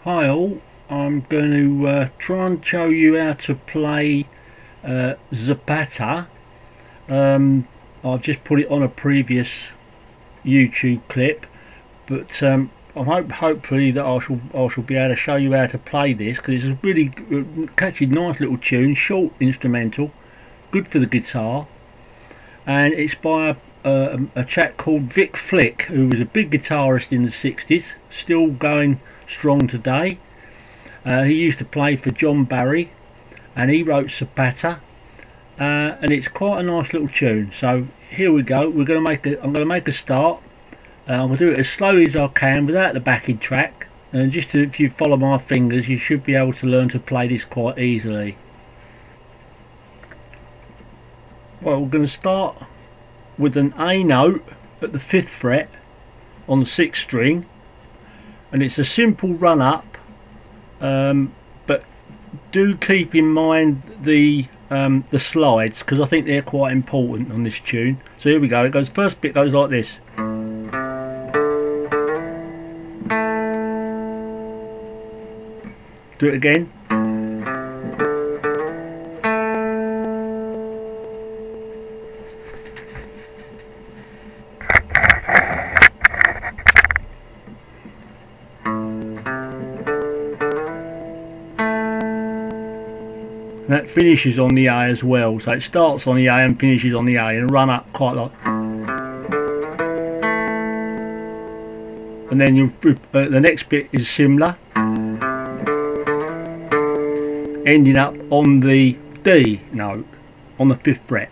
Hi all, I'm going to try and show you how to play Zapata. I've just put it on a previous YouTube clip, but hopefully that I shall be able to show you how to play this, because it's a really catchy, nice little tune, short instrumental, good for the guitar, and it's by a chap called Vic Flick, who was a big guitarist in the 60s, still going strong today. He used to play for John Barry, and he wrote Zapata, and it's quite a nice little tune. So here we go. I'm going to make a start. I'm going to do it as slowly as I can without the backing track, and just if you follow my fingers you should be able to learn to play this quite easily. Well, we're going to start with an A note at the 5th fret on the 6th string, and it's a simple run up, but do keep in mind the slides, because I think they're quite important on this tune. So here we go. It goes, first bit goes like this. Do it again. And that finishes on the A as well, so it starts on the A and finishes on the A, and run up quite like. And then the next bit is similar, ending up on the D note on the 5th fret.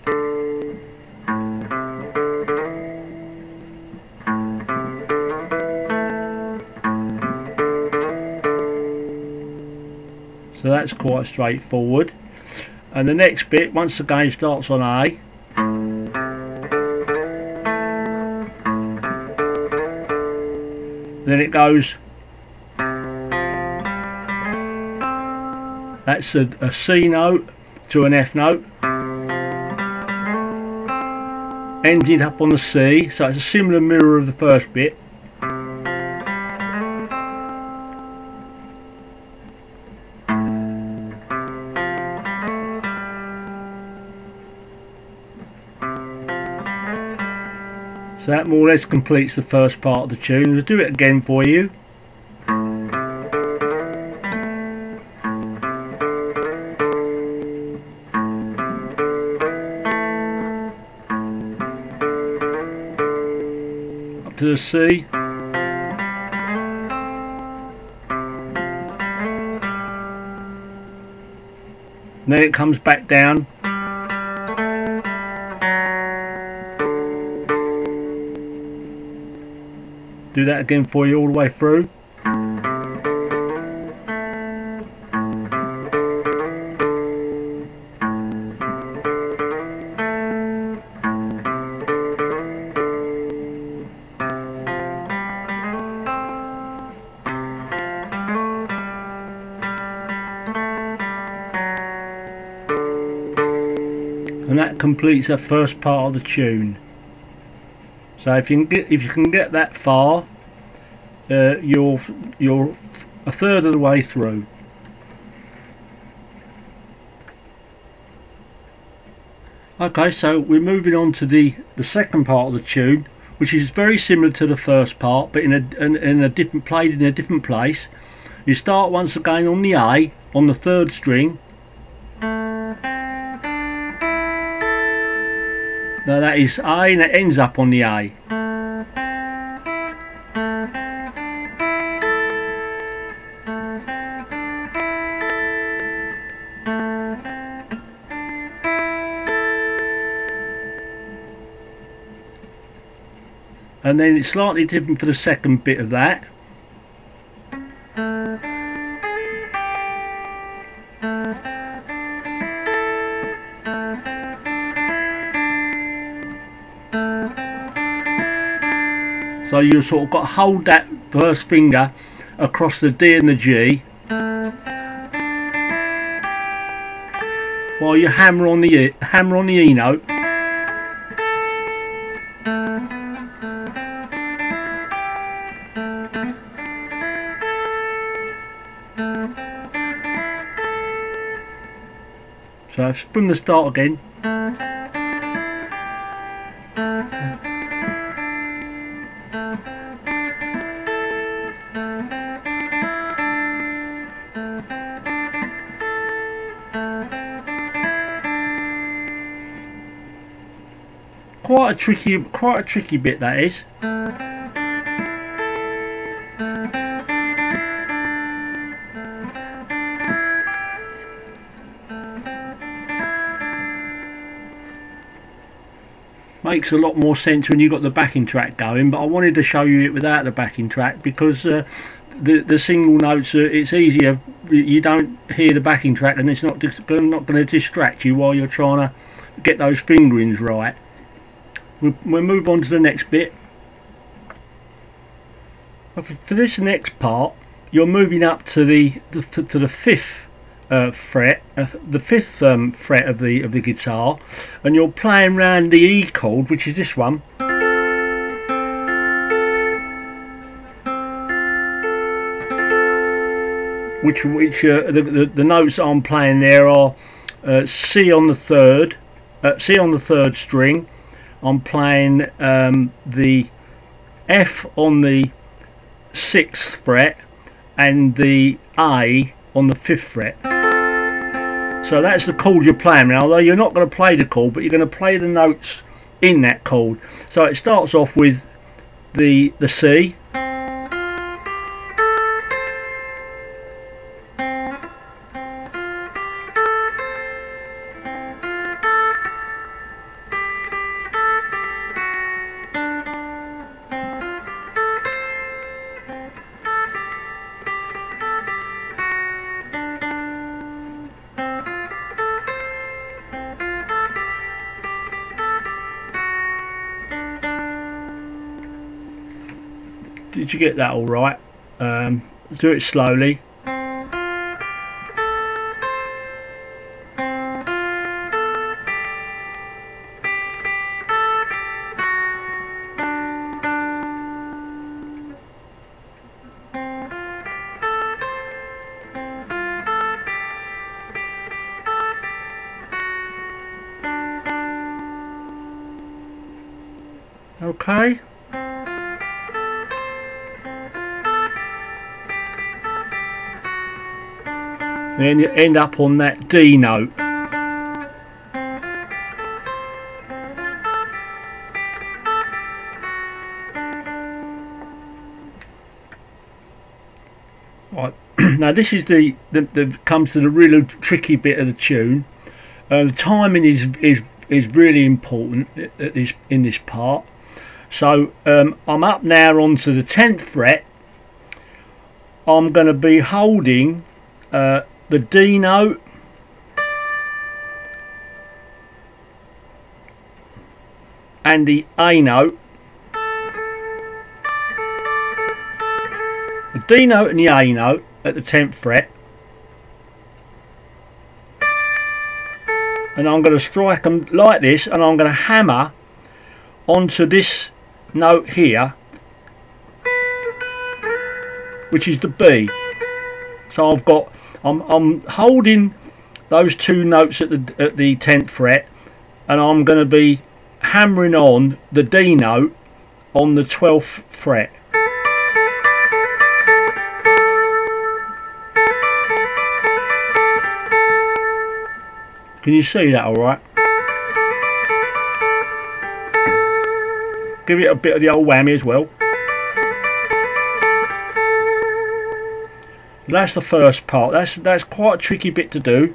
So that's quite straightforward. And the next bit, once again, starts on A, then it goes, that's a C note to an F note, ending up on the C, so it's a similar mirror of the first bit. So that more or less completes the first part of the tune. I'll do it again for you. Up to the C. And then it comes back down. Do that again for you all the way through. And that completes the first part of the tune. So if you can get that far, you're a third of the way through. Okay, so we're moving on to the second part of the tune, which is very similar to the first part, but in a different, played in a different place. You start once again on the A on the 3rd string. Now that is A, and it ends up on the A. And then it's slightly different for the second bit of that. So you sort of got to hold that first finger across the D and the G while you hammer on the E note. So from the start again. Quite a tricky bit, that is. Makes a lot more sense when you've got the backing track going, but I wanted to show you it without the backing track because the single notes, it's easier. You don't hear the backing track, and it's not going to distract you while you're trying to get those fingerings right. We'll move on to the next bit. For this next part, you're moving up to the fifth fret, the fifth fret of the guitar, and you're playing around the E chord, which is this one. Which the notes I'm playing there are C on the third string. I'm playing the F on the 6th fret and the A on the 5th fret. So that's the chord you're playing now, although you're not going to play the chord, but you're going to play the notes in that chord. So it starts off with the C, Did you get that all right? Do it slowly. Okay. Then you end up on that D note. Right. Now this is the comes to the really tricky bit of the tune. The timing is really important in this part. So I'm up now onto the 10th fret. I'm going to be holding the D note, and the A note. The D note and the A note at the 10th fret, and I'm going to strike them like this, and I'm going to hammer onto this note here, which is the B. So I'm holding those two notes at the 10th fret, and I'm going to be hammering on the D note on the 12th fret. Can you see that all right? Give it a bit of the old whammy as well. That's the first part. That's quite a tricky bit to do.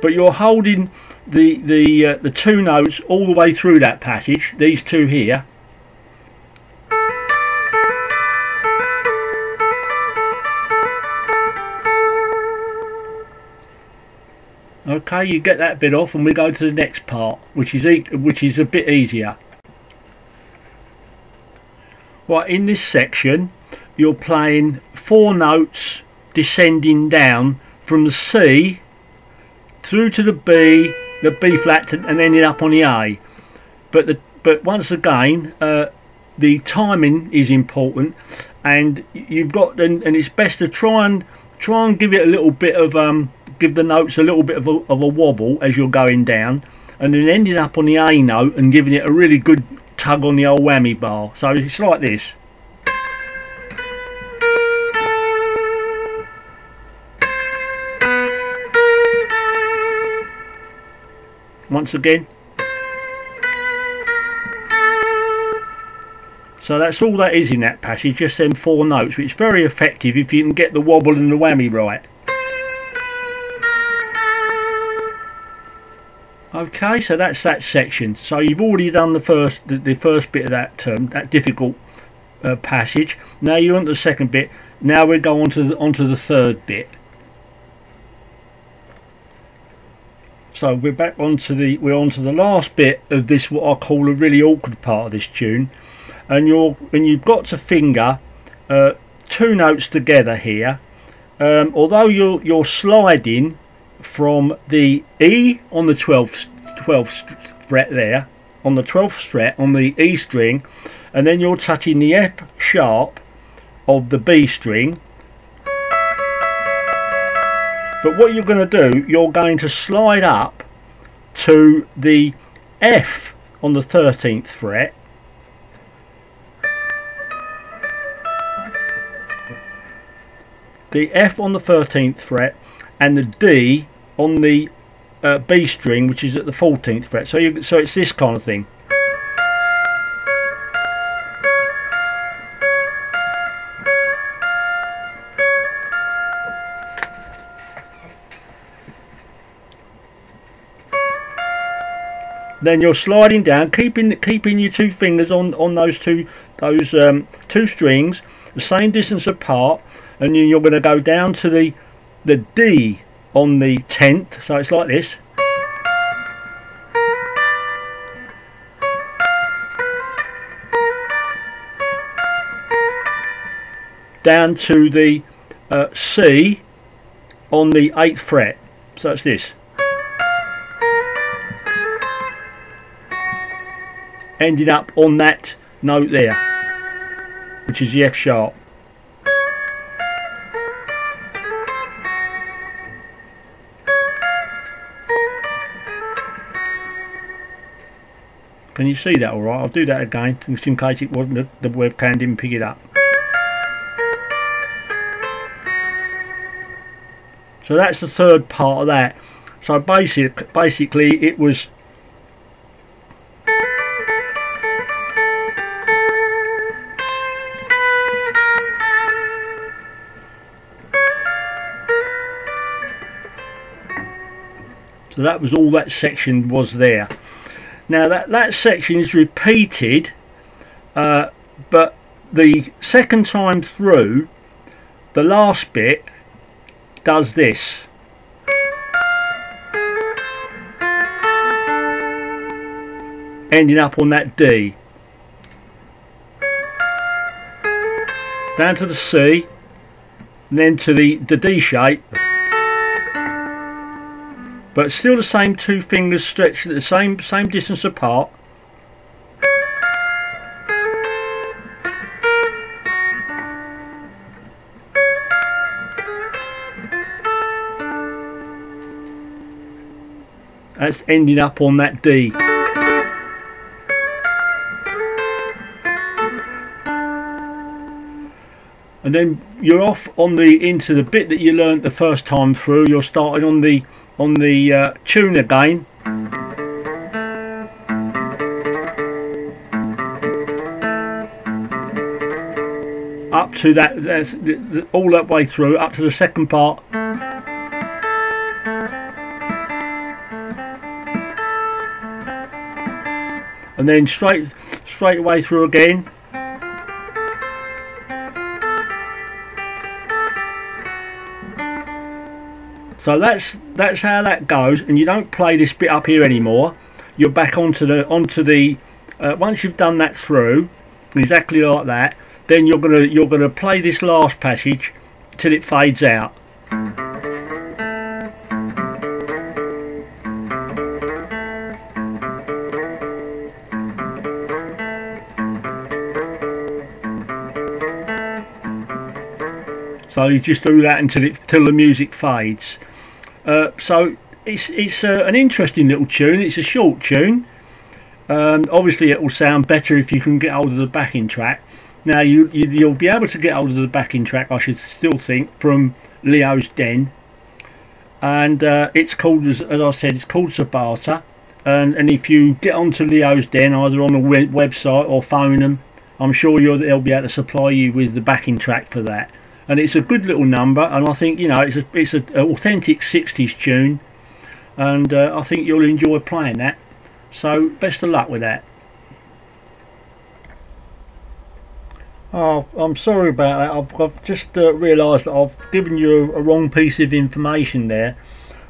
But you're holding the two notes all the way through that passage, these two here. Okay, you get that bit off, and we go to the next part, which is a bit easier. Right, in this section you're playing 4 notes descending down from the C through to the B flat, and ending up on the A. But once again, the timing is important, and you've got, and it's best to try and try and give it a little bit of give the notes a little bit of a wobble as you're going down, and then ending up on the A note and giving it a really good tug on the old whammy bar. So it's like this. Once again. So that's all that is in that passage, just them 4 notes, which is very effective if you can get the wobble and the whammy right. Okay, so that's that section. So you've already done the first bit of that difficult passage. Now you're on to the second bit. Now we go on to the third bit. So we're back onto the last bit of this, what I call a really awkward part of this tune. And you've got to finger 2 notes together here. Although you're sliding from the E on the 12th fret there, on the 12th fret on the E string, and then you're touching the F sharp of the B string. But what you're going to do, you're going to slide up to the F on the 13th fret, the F on the 13th fret, and the D on the B string, which is at the 14th fret. So it's this kind of thing. Then you're sliding down, keeping your 2 fingers on those two strings, the same distance apart, and then you're going to go down to the D on the 10th. So it's like this. Down to the C on the 8th fret. So it's this. Ending up on that note there, which is the F sharp. Can you see that all right? I'll do that again, just in case it wasn't the webcam didn't pick it up. So that's the third part of that. So basically it was so that was all that section was there. Now that section is repeated, but the second time through, the last bit does this. Ending up on that D. Down to the C, and then to the D shape. But still the same 2 fingers stretched at the same distance apart. That's ending up on that D. And then you're off into the bit that you learnt the first time through. You're starting on the tune again, up to that, all that way through, up to the second part, and then straight away through again. So that's how that goes, and you don't play this bit up here anymore. You're back onto the once you've done that through exactly like that, then you're gonna play this last passage till it fades out. So you just do that until the music fades. So it's an interesting little tune. It's a short tune. Obviously it will sound better if you can get hold of the backing track. Now you'll be able to get hold of the backing track, I should still think, from Leo's Den, and it's called, as I said, it's called Zapata. And if you get onto Leo's Den, either on the website or phone them, I'm sure they'll be able to supply you with the backing track for that. And it's a good little number, and I think, you know, it's an authentic 60s tune, and I think you'll enjoy playing that. So best of luck with that. Oh, I'm sorry about that. I've just realised that I've given you a wrong piece of information there.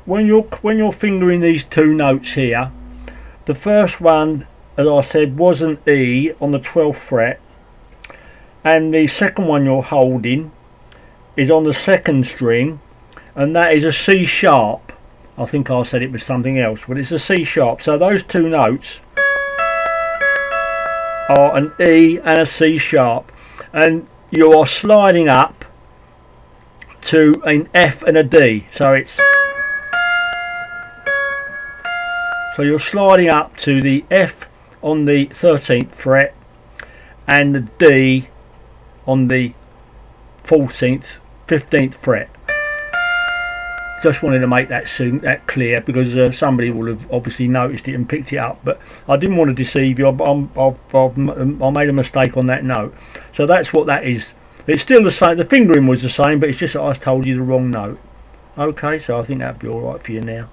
When you're fingering these two notes here, the first one, as I said, was an E on the 12th fret, and the second one you're holding is on the second string, and that is a C sharp. I think I said it was something else, but it's a C sharp. So those two notes are an E and a C sharp, and you are sliding up to an F and a D. So you're sliding up to the F on the 13th fret and the D on the 14th, 15th fret. Just wanted to make that clear, because somebody will have obviously noticed it and picked it up, but I didn't want to deceive you. I made a mistake on that note. So that's what that is. It's still the same. The fingering was the same, but it's just that I told you the wrong note. Okay, so I think that'll be alright for you now.